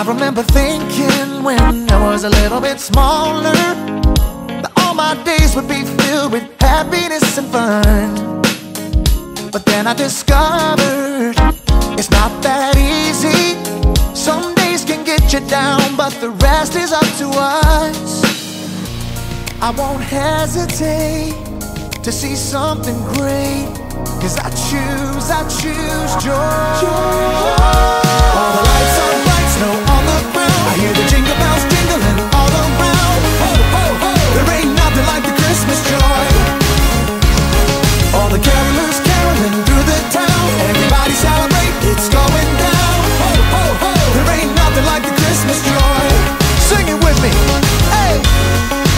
I remember thinking when I was a little bit smaller that all my days would be filled with happiness and fun. But then I discovered it's not that easy. Some days can get you down, but the rest is up to us. I won't hesitate to see something great, 'cause I choose joy. All the lights are bright, snow on the ground. I hear the jingle bells jingling all around. Ho, ho, ho! There ain't nothing like the Christmas joy. All the carolers caroling through the town. Everybody celebrate, it's going down. Ho, ho, ho! There ain't nothing like the Christmas joy. Sing it with me, hey!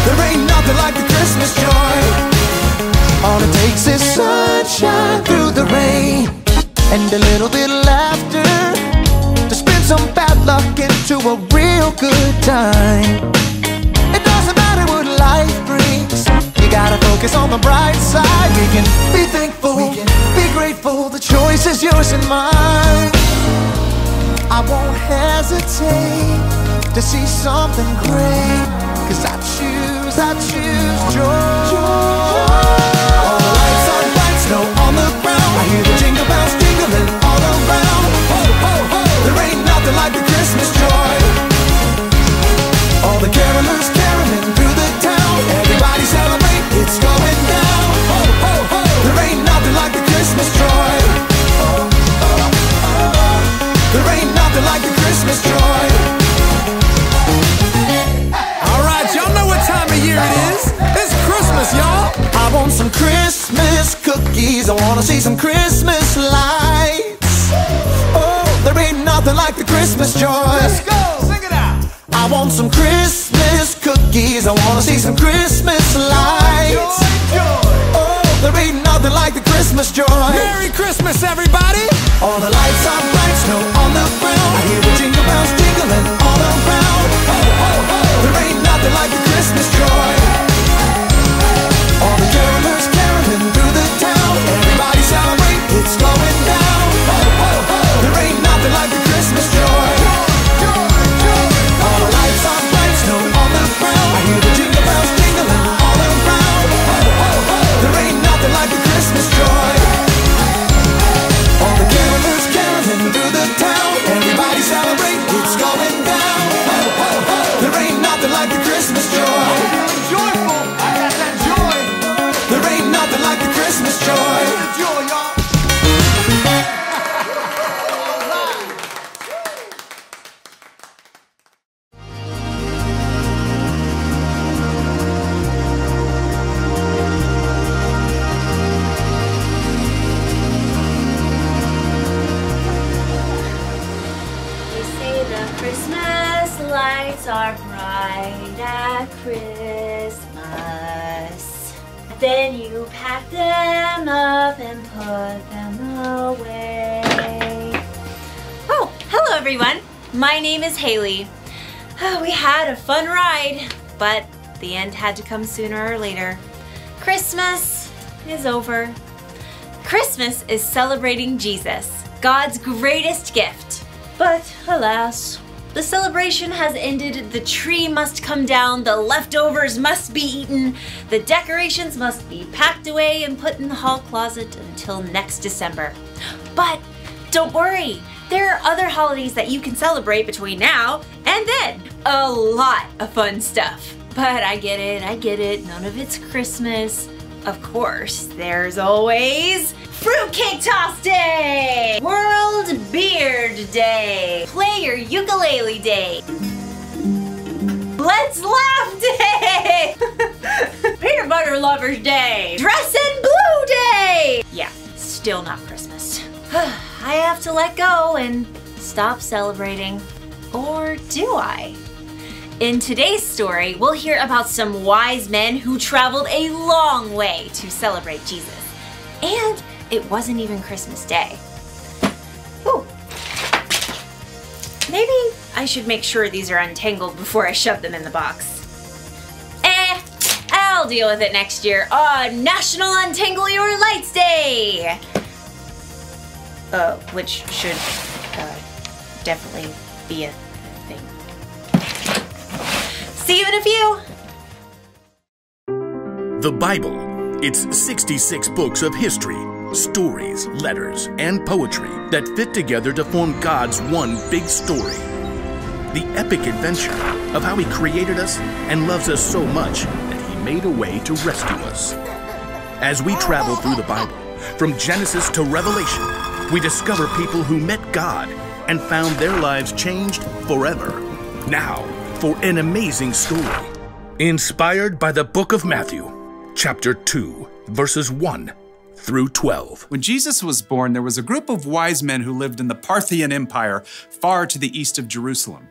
There ain't nothing like the Christmas joy. All it takes is sunshine through the rain and a little bit of laughter to spin some bad luck into a real good time. It doesn't matter what life brings, you gotta focus on the bright side. We can be thankful, we can be grateful. The choice is yours and mine. I won't hesitate to see something great, 'cause I choose joy. All the lights are bright, snow on the ground. I hear the jingle bells jingling all around. Ho, ho, ho! There ain't nothing like the Christmas joy. All the carolers caroling through the town. Everybody celebrate, it's going down. Ho, ho, ho! There ain't nothing like the Christmas joy. There ain't nothing like the Christmas joy. Y'all, I want some Christmas cookies. I wanna see some Christmas lights. Oh, there ain't nothing like the Christmas joy. Let's go, sing it out. I want some Christmas cookies. I wanna see some Christmas lights. Joy, joy. Oh, there ain't nothing like the Christmas joy. Merry Christmas, everybody. All the lights are bright, snow on the ground. I hear the jingle bells jingling all around. Ho, ho, ho! There ain't nothing like the Christmas joy. All the carolers caroling through the town. Everybody celebrate, it's going down. Ho, ho, ho! There ain't nothing like the Christmas joy. All the lights are bright, snow on the ground. I hear the jingle bells jingling all around. Ho, ho, ho! There ain't nothing like the Christmas joy. All the carolers caroling through the town. Everybody celebrate, it's going down. Ho, ho, ho! There ain't nothing like the Christmas joy. Joyful, I got that joy. There ain't nothing like the Christmas joy. Joy, y'all. They say the Christmas lights are bright at Christmas. Then you pack them up and put them away. Oh, hello everyone. My name is Haley. We had a fun ride, but the end had to come sooner or later. Christmas is over. Christmas is celebrating Jesus, God's greatest gift. But alas, the celebration has ended, the tree must come down, the leftovers must be eaten, the decorations must be packed away and put in the hall closet until next December. But don't worry, there are other holidays that you can celebrate between now and then. A lot of fun stuff. But I get it, none of it's Christmas. Of course, there's always Fruitcake Toss Day! World Beard Day! Play your ukulele day! Let's Laugh Day! Peanut Butter Lovers Day! Dressin' Blue Day! Yeah, still not Christmas. I have to let go and stop celebrating. Or do I? In today's story, we'll hear about some wise men who traveled a long way to celebrate Jesus. And it wasn't even Christmas Day. Ooh. Maybe I should make sure these are untangled before I shove them in the box. I'll deal with it next year on National Untangle Your Lights Day! Which should definitely be a nothing. See you in a few. The Bible. It's 66 books of history, stories, letters, and poetry that fit together to form God's one big story. The epic adventure of how He created us and loves us so much that He made a way to rescue us. As we travel through the Bible, from Genesis to Revelation, we discover people who met God and found their lives changed forever. Now, for an amazing story, inspired by the book of Matthew, chapter 2, verses 1 through 12. When Jesus was born, there was a group of wise men who lived in the Parthian Empire, far to the east of Jerusalem.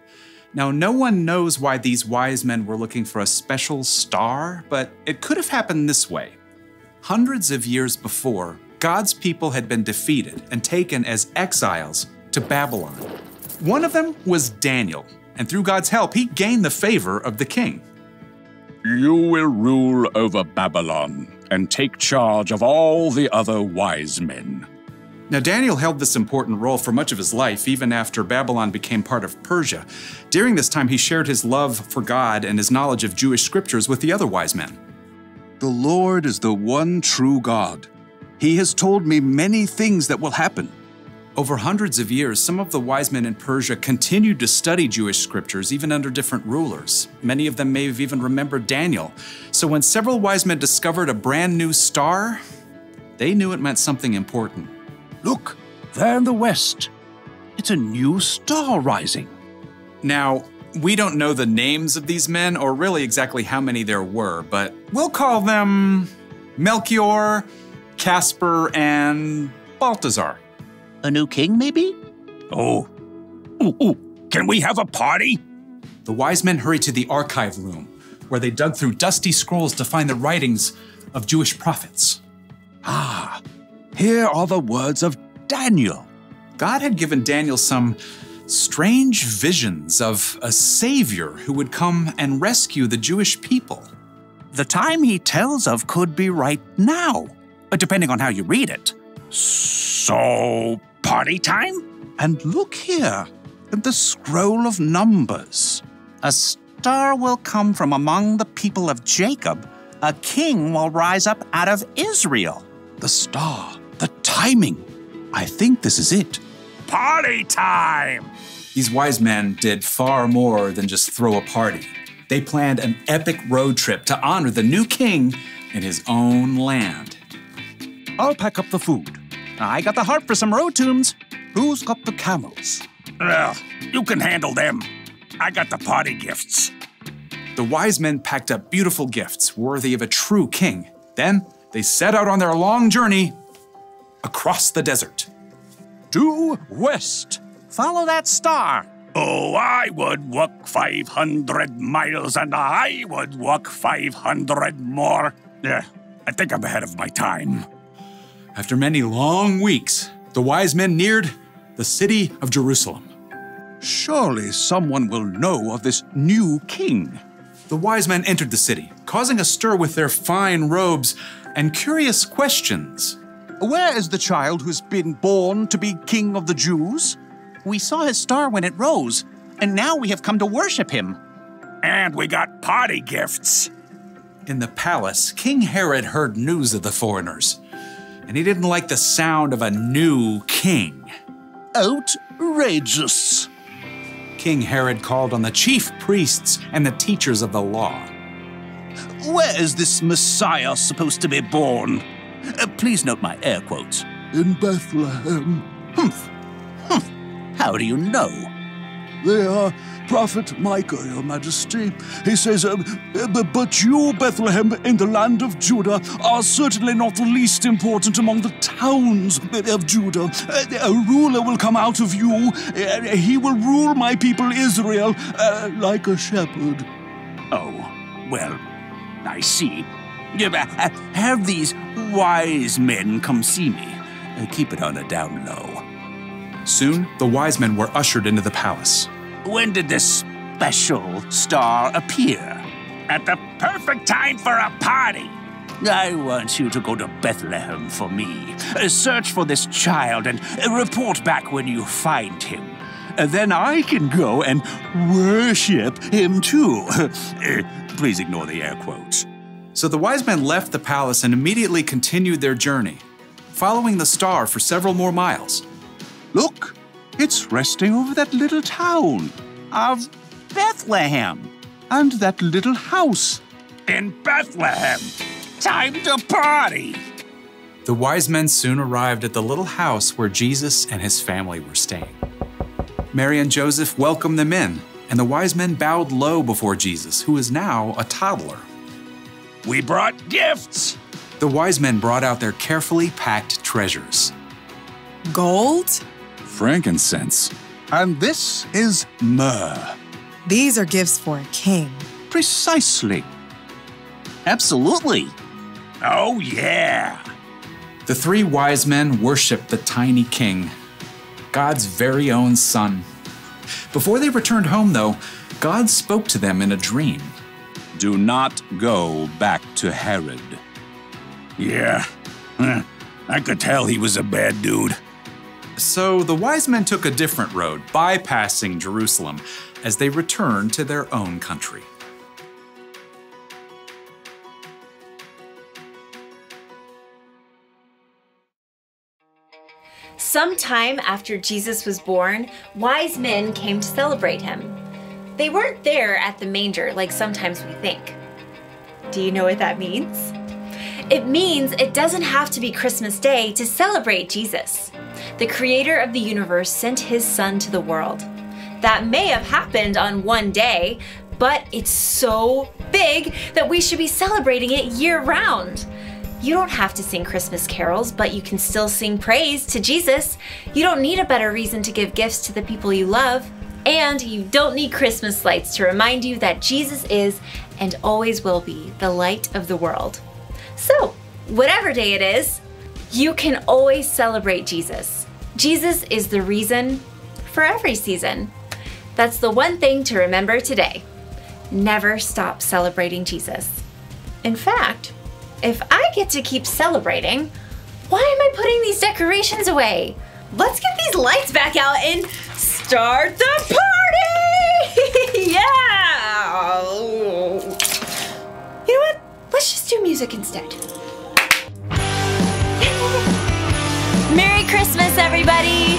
Now, no one knows why these wise men were looking for a special star, but it could have happened this way. Hundreds of years before, God's people had been defeated and taken as exiles to Babylon. One of them was Daniel, and through God's help, he gained the favor of the king. You will rule over Babylon and take charge of all the other wise men. Now, Daniel held this important role for much of his life, even after Babylon became part of Persia. During this time, he shared his love for God and his knowledge of Jewish scriptures with the other wise men. The Lord is the one true God. He has told me many things that will happen. Over hundreds of years, some of the wise men in Persia continued to study Jewish scriptures, even under different rulers. Many of them may have even remembered Daniel. So when several wise men discovered a brand new star, they knew it meant something important. Look, there in the west. It's a new star rising. Now, we don't know the names of these men or really exactly how many there were, but we'll call them Melchior, Casper, and Balthazar. A new king, maybe? Oh. Ooh, can we have a party? The wise men hurried to the archive room, where they dug through dusty scrolls to find the writings of Jewish prophets. Ah, here are the words of Daniel. God had given Daniel some strange visions of a savior who would come and rescue the Jewish people. The time he tells of could be right now, depending on how you read it. So, party time? And look here, in the scroll of Numbers. A star will come from among the people of Jacob. A king will rise up out of Israel. The star, the timing. I think this is it. Party time! These wise men did far more than just throw a party. They planned an epic road trip to honor the new king in his own land. I'll pack up the food. I got the heart for some road tunes. Who's got the camels? Well, you can handle them. I got the party gifts. The wise men packed up beautiful gifts worthy of a true king. Then they set out on their long journey across the desert. Due west. Follow that star. Oh, I would walk 500 miles and I would walk 500 more. Yeah, I think I'm ahead of my time. After many long weeks, the wise men neared the city of Jerusalem. Surely someone will know of this new king. The wise men entered the city, causing a stir with their fine robes and curious questions. Where is the child who's been born to be king of the Jews? We saw his star when it rose, and now we have come to worship him. And we got party gifts. In the palace, King Herod heard news of the foreigners, and he didn't like the sound of a new king. Outrageous. King Herod called on the chief priests and the teachers of the law. Where is this Messiah supposed to be born? Please note my air quotes. In Bethlehem. Humph. How do you know? They are Prophet Micah, Your Majesty. He says, but you, Bethlehem, in the land of Judah, are certainly not the least important among the towns of Judah. A ruler will come out of you. He will rule my people Israel like a shepherd. Oh, well, I see. Have these wise men come see me. Keep it on a down low. Soon, the wise men were ushered into the palace. When did this special star appear? At the perfect time for a party. I want you to go to Bethlehem for me. Search for this child and report back when you find him. Then I can go and worship him too. Please ignore the air quotes. So the wise men left the palace and immediately continued their journey, following the star for several more miles. Look, it's resting over that little town Of Bethlehem. and that little house. In Bethlehem. Time to party. The wise men soon arrived at the little house where Jesus and his family were staying. Mary and Joseph welcomed them in, and the wise men bowed low before Jesus, who is now a toddler. We brought gifts. The wise men brought out their carefully packed treasures. Gold? Frankincense. And this is myrrh. These are gifts for a king. Precisely. Absolutely. Oh, yeah. The three wise men worshiped the tiny king, God's very own son. Before they returned home, though, God spoke to them in a dream. Do not go back to Herod. Yeah. I could tell he was a bad dude. So the wise men took a different road, bypassing Jerusalem, as they returned to their own country. Sometime after Jesus was born, wise men came to celebrate him. They weren't there at the manger like sometimes we think. Do you know what that means? It means it doesn't have to be Christmas Day to celebrate Jesus. The creator of the universe sent his son to the world. That may have happened on one day, but it's so big that we should be celebrating it year-round. You don't have to sing Christmas carols, but you can still sing praise to Jesus. You don't need a better reason to give gifts to the people you love. And you don't need Christmas lights to remind you that Jesus is and always will be the light of the world. So, whatever day it is, you can always celebrate Jesus. Jesus is the reason for every season. That's the one thing to remember today. Never stop celebrating Jesus. In fact, if I get to keep celebrating, why am I putting these decorations away? Let's get these lights back out and start the party! Yeah! You know what? Let's just do music instead. Merry Christmas, everybody!